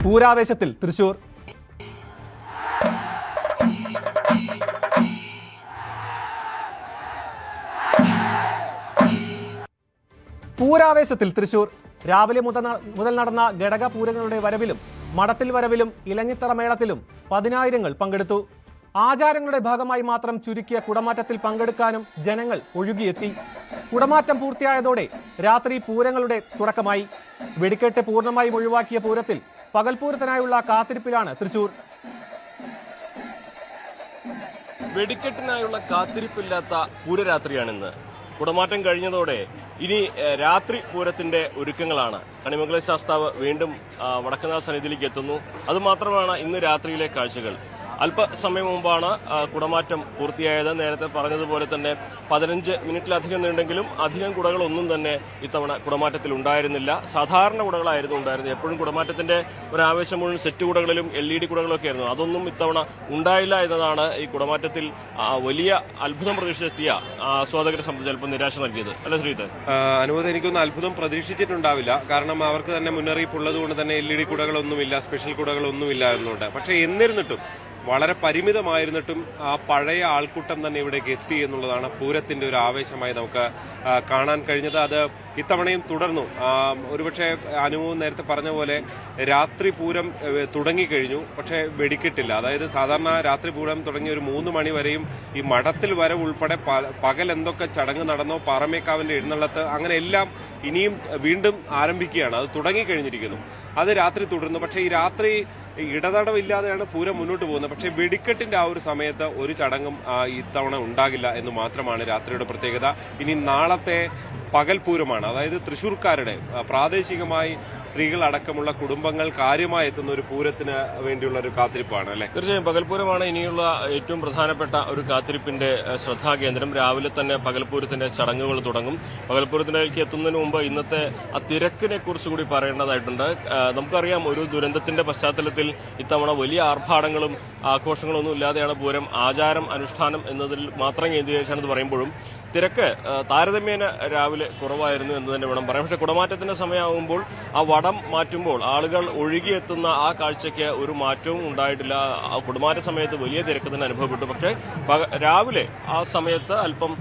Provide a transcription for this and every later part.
പൂരാവേശത്തിൽ തൃശൂർ. പൂരാവേശത്തിൽ തൃശൂർ. രാവിലെ മുതൽ നടന്ന ഘടകപൂരങ്ങളുടെ വരവിലും മഠത്തിൽ വരവിലും ഇലഞ്ഞിത്തറ മേളത്തിലും പതിനായിരങ്ങൾ പങ്കെടുത്തു. ആചാരങ്ങളുടെ ഭാഗമായി മാത്രം ചുരുക്കിയ കുടമാറ്റത്തിൽ പങ്കെടുക്കാനും ജനങ്ങൾ ഒഴുകിയെത്തി. കുടമാറ്റം പൂർത്തിയായതോടെ രാത്രി പൂരങ്ങളുടെ തുടക്കമായി. വെടിക്കെട്ട് പൂർണ്ണമായും ഒഴിവാക്കിയ പൂരത്തിൽ പകൽപൂരത്തിനായുള്ള കാത്തിരിപ്പിലാണ് തൃശൂർ. വെടിക്കെട്ടിനായുള്ള കാത്തിരിപ്പില്ലാത്ത പൂരരാത്രിയാണിന്ന്. കുടമാറ്റം കഴിഞ്ഞതോടെ ഇനി രാത്രി പൂരത്തിന്റെ ഒരുക്കങ്ങളാണ്. കണിമംഗലം ശാസ്താവ് വീണ്ടും വടക്കുന്നാഥ സന്നിധിയിലേക്ക് എത്തുന്നു. അതുമാത്രമാണ് ഇന്ന് രാത്രിയിലെ കാഴ്ചകൾ. അല്പസമയം മുമ്പാണ് കുടമാറ്റം പൂർത്തിയായത്. നേരത്തെ പറഞ്ഞതുപോലെ തന്നെ 15 മിനിറ്റിലധികം നീണ്ടെങ്കിലും അധികം കുടകളൊന്നും തന്നെ ഇത്തവണ കുടമാറ്റത്തിൽ ഉണ്ടായിരുന്നില്ല. സാധാരണ കുടകളായിരുന്നു ഉണ്ടായിരുന്നത്. എപ്പോഴും കുടമാറ്റത്തിന്റെ ഒരു ആവേശം മുഴുവൻ സെറ്റ് കുടകളിലും LED കുടകളൊക്കെ ആയിരുന്നു. അതൊന്നും ഇത്തവണ ഉണ്ടായില്ല എന്നതാണ് ഈ കുടമാറ്റത്തിൽ വലിയ അത്ഭുതം പ്രതീക്ഷിച്ചെത്തിയ ആസ്വാദകരെ സംബന്ധിച്ച് അല്പം നിരാശ നൽകിയത്. അല്ല ശ്രീധർ? അനുമതി, എനിക്കൊന്നും അത്ഭുതം പ്രതീക്ഷിച്ചിട്ടുണ്ടാവില്ല. കാരണം അവർക്ക് തന്നെ മുന്നറിയിപ്പ് ഉള്ളതുകൊണ്ട് തന്നെ LED കുടകളൊന്നുമില്ല, സ്പെഷ്യൽ കുടകളൊന്നുമില്ല എന്നുണ്ട്. പക്ഷേ എന്നിരുന്നിട്ടും വളരെ പരിമിതമായിരുന്നിട്ടും ആ പഴയ ആൾക്കൂട്ടം തന്നെ ഇവിടേക്ക് എത്തി എന്നുള്ളതാണ് പൂരത്തിന്റെ ഒരു ആവേശമായി നമുക്ക് കാണാൻ കഴിഞ്ഞത്. അത് ഇത്തവണയും തുടർന്നു. ഒരുപക്ഷെ അനുഭവം നേരത്തെ പറഞ്ഞ പോലെ രാത്രി പൂരം തുടങ്ങിക്കഴിഞ്ഞു, പക്ഷേ വെടിക്കെട്ടില്ല. അതായത് സാധാരണ രാത്രി പൂരം തുടങ്ങി ഒരു 3 മണി വരെയും ഈ മഠത്തിൽ വരവ് ഉൾപ്പെടെ പകൽ എന്തൊക്കെ ചടങ്ങ് നടന്നോ, പാറമേക്കാവിന്റെ എഴുന്നള്ളത്ത്, അങ്ങനെ എല്ലാം ഇനിയും വീണ്ടും ആരംഭിക്കുകയാണ്. അത് തുടങ്ങിക്കഴിഞ്ഞിരിക്കുന്നു. അത് രാത്രി തുടർന്നു. പക്ഷേ ഈ രാത്രി ഇടതടവില്ലാതെയാണ് പൂരം മുന്നോട്ട് പോകുന്നത്. പക്ഷേ വെടിക്കെട്ടിന്റെ ആ ഒരു സമയത്ത് ഒരു ചടങ്ങും ഇത്തവണ ഉണ്ടാകില്ല എന്ന് മാത്രമാണ് രാത്രിയുടെ പ്രത്യേകത. ഇനി നാളത്തെ പകൽപൂരമാണ്. അതായത് തൃശ്ശൂർക്കാരുടെ പ്രാദേശികമായി സ്ത്രീകളടക്കമുള്ള കുടുംബങ്ങൾ കാര്യമായി എത്തുന്ന ഒരു പൂരത്തിന് വേണ്ടിയുള്ള ഒരു കാത്തിരിപ്പാണ് അല്ലെ? തീർച്ചയായും പകൽപൂരമാണ് ഇനിയുള്ള ഏറ്റവും പ്രധാനപ്പെട്ട ഒരു കാത്തിരിപ്പിന്റെ ശ്രദ്ധാകേന്ദ്രം. രാവിലെ തന്നെ പകൽപൂരത്തിന്റെ ചടങ്ങുകൾ തുടങ്ങും. പകൽപൂരത്തിലേക്ക് എത്തുന്നതിന് മുമ്പ് ഇന്നത്തെ ആ തിരക്കിനെ കുറിച്ച് കൂടി പറയേണ്ടതായിട്ടുണ്ട്. നമുക്കറിയാം, ഒരു ദുരന്തത്തിന്റെ പശ്ചാത്തലത്തിൽ ഇത്തവണ വലിയ ആർഭാടങ്ങളും ആഘോഷങ്ങളൊന്നും ഇല്ലാതെയാണ് പൂരം. ആചാരം, അനുഷ്ഠാനം എന്നതിൽ മാത്രം കേന്ദ്രീകരിച്ചാണെന്ന് പറയുമ്പോഴും തിരക്ക് താരതമ്യേന രാവിലെ കുറവായിരുന്നു എന്ന് തന്നെ വേണം പറയാം. പക്ഷേ കുടമാറ്റത്തിന്റെ സമയമാകുമ്പോൾ ആ വടം മാറ്റുമ്പോൾ ആളുകൾ ഒഴുകിയെത്തുന്ന ആ കാഴ്ചയ്ക്ക് ഒരു മാറ്റവും ഉണ്ടായിട്ടില്ല. ആ കുടമാറ്റ സമയത്ത് വലിയ തിരക്ക് തന്നെ അനുഭവപ്പെട്ടു. പക്ഷേ രാവിലെ ആ സമയത്ത് അല്പം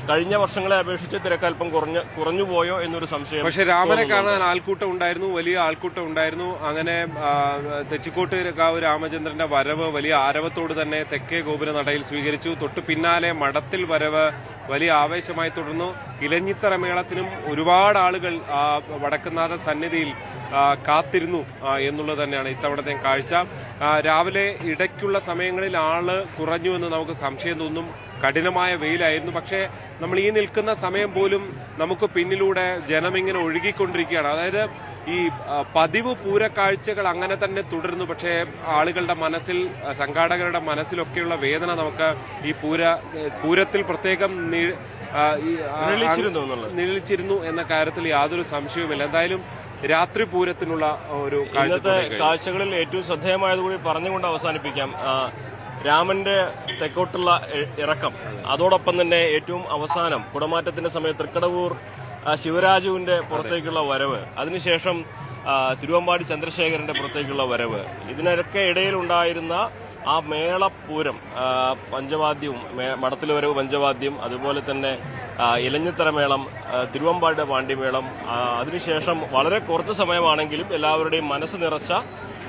കഴിഞ്ഞ വർഷങ്ങളെ അപേക്ഷിച്ച് തിരക്ക് അല്പം കുറഞ്ഞു പോയോ എന്നൊരു സംശയം. പക്ഷെ രാമനെ കാണാൻ ആൾക്കൂട്ടം ഉണ്ടായിരുന്നു, വലിയ ആൾക്കൂട്ടം ഉണ്ടായിരുന്നു. അങ്ങനെ തെച്ചിക്കോട്ടുകാവ് രാമചന്ദ്രന്റെ വരവ് വലിയ ആരവത്തോട് തന്നെ തെക്കേ ഗോപുര നടയിൽ സ്വീകരിച്ചു. തൊട്ടു പിന്നാലെ മഠത്തിൽ വരവ് വലിയ ആവേശമായി തുടർന്നു. ഇലഞ്ഞിത്തറ മേളത്തിനും ഒരുപാട് ആളുകൾ വടക്കുന്നാഥ സന്നിധിയിൽ കാത്തിരുന്നു എന്നുള്ളത് തന്നെയാണ് ഇത്തവണത്തെ കാഴ്ച. രാവിലെ ഇടയ്ക്കുള്ള സമയങ്ങളിൽ ആള് കുറഞ്ഞു എന്ന് നമുക്ക് സംശയം തോന്നും. കഠിനമായ വെയിലായിരുന്നു. പക്ഷേ നമ്മൾ ഈ നിൽക്കുന്ന സമയം പോലും നമുക്ക് പിന്നിലൂടെ ജനമിങ്ങനെ ഒഴുകിക്കൊണ്ടിരിക്കുകയാണ്. അതായത് ഈ പതിവ് പൂരക്കാഴ്ചകൾ അങ്ങനെ തന്നെ തുടരുന്നു. പക്ഷേ ആളുകളുടെ മനസ്സിൽ, സംഘാടകരുടെ മനസ്സിലൊക്കെയുള്ള വേദന നമുക്ക് ഈ പൂരത്തിൽ പ്രത്യേകം നിഴലിച്ചിരുന്നു എന്ന കാര്യത്തിൽ യാതൊരു സംശയവുമില്ല. എന്തായാലും രാത്രി പൂരത്തിനുള്ള ഒരു കാഴ്ചകളിൽ ഏറ്റവും ശ്രദ്ധേയമായതുകൂടി പറഞ്ഞുകൊണ്ട് അവസാനിപ്പിക്കാം. രാമന്റെ തെക്കോട്ടുള്ള ഇറക്കം, അതോടൊപ്പം തന്നെ ഏറ്റവും അവസാനം കുടമാറ്റത്തിന്റെ സമയത്ത് തൃക്കടവൂർ ശിവരാജുവിന്റെ പുറത്തേക്കുള്ള വരവ്, അതിനുശേഷം തിരുവമ്പാടി ചന്ദ്രശേഖരന്റെ പുറത്തേക്കുള്ള വരവ്, ഇതിനൊക്കെ ഇടയിലുണ്ടായിരുന്ന ആ മേളപ്പൂരം, പഞ്ചവാദ്യവും, മഠത്തിലെ വരവ് പഞ്ചവാദ്യം, അതുപോലെ തന്നെ ഇലഞ്ഞിത്തറ മേളം, തിരുവമ്പാടിയുടെ പാണ്ഡ്യമേളം, അതിനുശേഷം വളരെ കുറച്ച് സമയമാണെങ്കിലും എല്ലാവരുടെയും മനസ്സ് നിറച്ച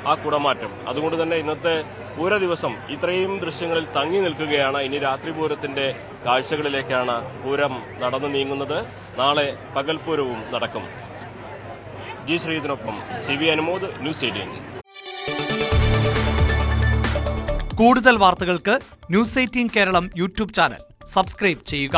ആ കുടമാറ്റം. അതുകൊണ്ട് തന്നെ ഇന്നത്തെ പൂര ദിവസം ഇത്രയും ദൃശ്യങ്ങളിൽ തങ്ങി നിൽക്കുകയാണ്. ഇനി രാത്രി പൂരത്തിന്റെ കാഴ്ചകളിലേക്കാണ് പൂരം നടന്നു നീങ്ങുന്നത്. നാളെ പകൽപൂരവും നടക്കും. ജി ശ്രീധനൊപ്പം CV അനുമോദ്, ന്യൂസ് 18. കൂടുതൽ വാർത്തകൾക്ക് news 18 Keralam YouTube channel subscribe ചെയ്യുക.